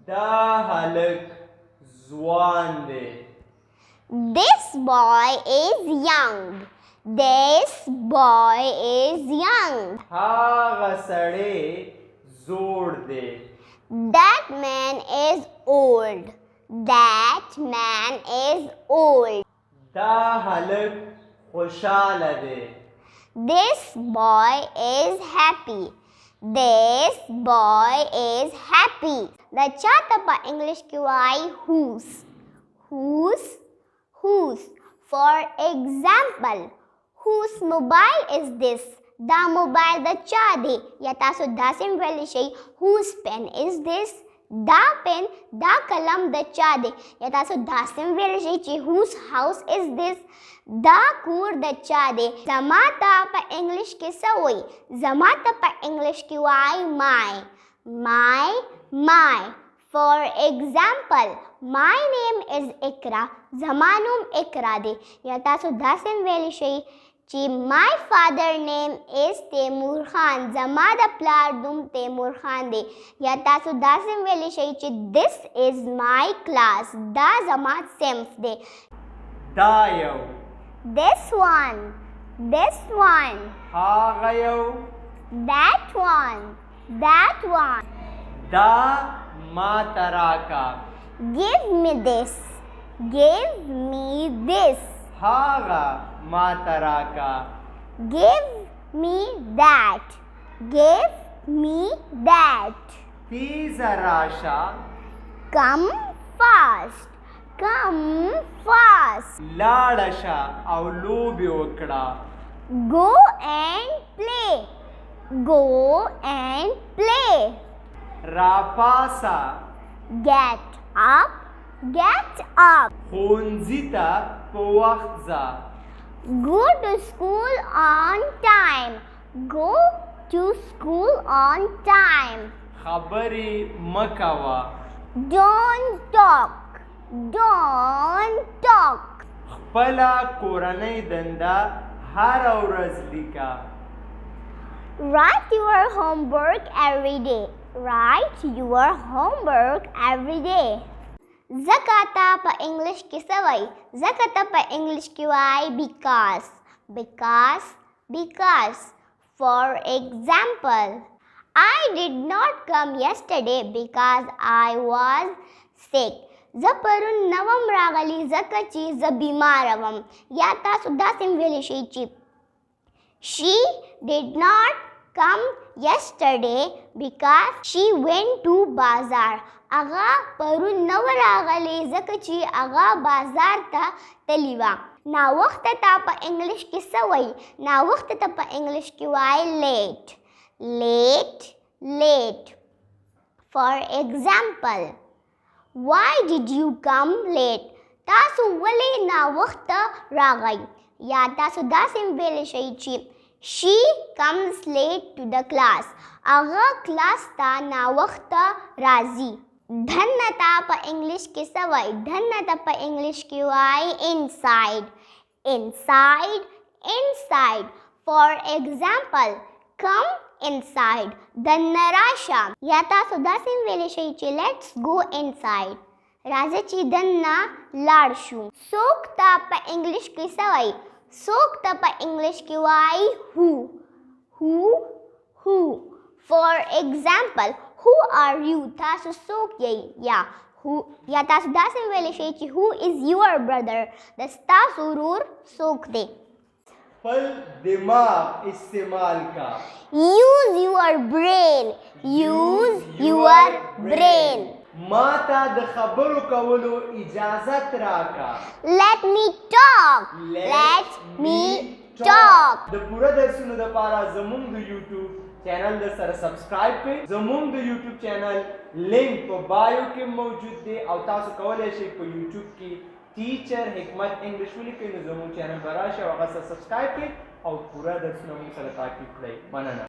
دا هلک ځوان دی. This boy is young. This boy is young. هغه سړی زوړ دی. That man is old. That man is old. دا هلک خوشاله دی. This boy is happy. This boy is happy. د چاته په انګلیش کې وایي whose. Whose. Whose. For example, whose mobile is this? دا موبایل د چا دی؟ یا تاسو داسې ویلی شئ whose pen is this? دا پن دا قلم د چا دی؟ یا تاسو داسې ویلی شئ چې whose house is this? دا کور د چا دی؟ زما ته په انګلیش کې څه وایي؟ زما ته په انګلیش کې وایي my. My. For example, my name is Ikra. زما نوم اقرا دی. یا تاسو داسې ویلی شئ چې my father name is تیمور خان. زما د پلار نوم تیمور خان دی. یا تاسو داسې ویلی شئ چې this is my class. دا زما صنف دی. دا یو. This one. هغه یو. That one. دا ما ته راکا. Give me this. هغه ما ته راکا. Give me that. تیزه راشه. Come fast. لاړه شه او لوبې وکړه. Go and play. راپاسه. Get up. ښوونځي ته په وخت ځه. Go to school on time. خبرې مه کوه. Don't talk. خپله کورنۍ دنده هره ورځ لیکه. Write your homework every day. زکاته په انګلیش کې څه وایي؟ زکاته په انګلیش کې وایي because. For example, I did not come yesterday because I was sick. زه پرون نه وم راغلی ځکه چې زه بیماره وم. یا تاسو داسې ویلی شئ چې she did not come yesterday because she went to bazaar. هغه پرون نه و راغلی ځکه چې هغه بازار ته تللی وه. ناوخته ته په انګلیش کې څه وایي؟ ناوخته ته په انګلیش کې وایي late. For example, why did you come late? تاسو ولې ناوخته راغئ؟ یا تاسو داسې ویلی شئ چې she comes late to the class. هغه کلاس ته ناوخته راځي. دننه ته په انګلیش کې څه وایي؟ دننه ته په انګلیش کې وایي inside. For example, come inside. دننه راشه. یا تاسو داسې ویلی شئ چې let's go inside. راځه چې دننه لاړ شو. څوک ته په انګلیش کې څه وایي؟ څوک ته په انګلیش کې وایي who. For example, who are you? تاسو څوک یئ؟ یا تاسو داسې ویلی شئ چې who is your brother? د ستاسو ورور څوک دی؟ خپل دماغ استعمال کا. Use your brain. ما ته د خبرو کولو اجازت راکا. Let me talk. د پوره درسونو لپاره زمونږ د یوټیوب چینل د سره سبسکرایب کړئ. زمونږ د یوټیوب چینل لینک په بایو کې موجود دی او تاسو کولی شئ په یوټیوب کې ټیچر حکمت انګلیش ولیکئ نو زمونږ چینل به راشئ او هغه سره سبسکرایب کړئ او پوره درسونه مونږ سره تعقیب کړئ. مننه.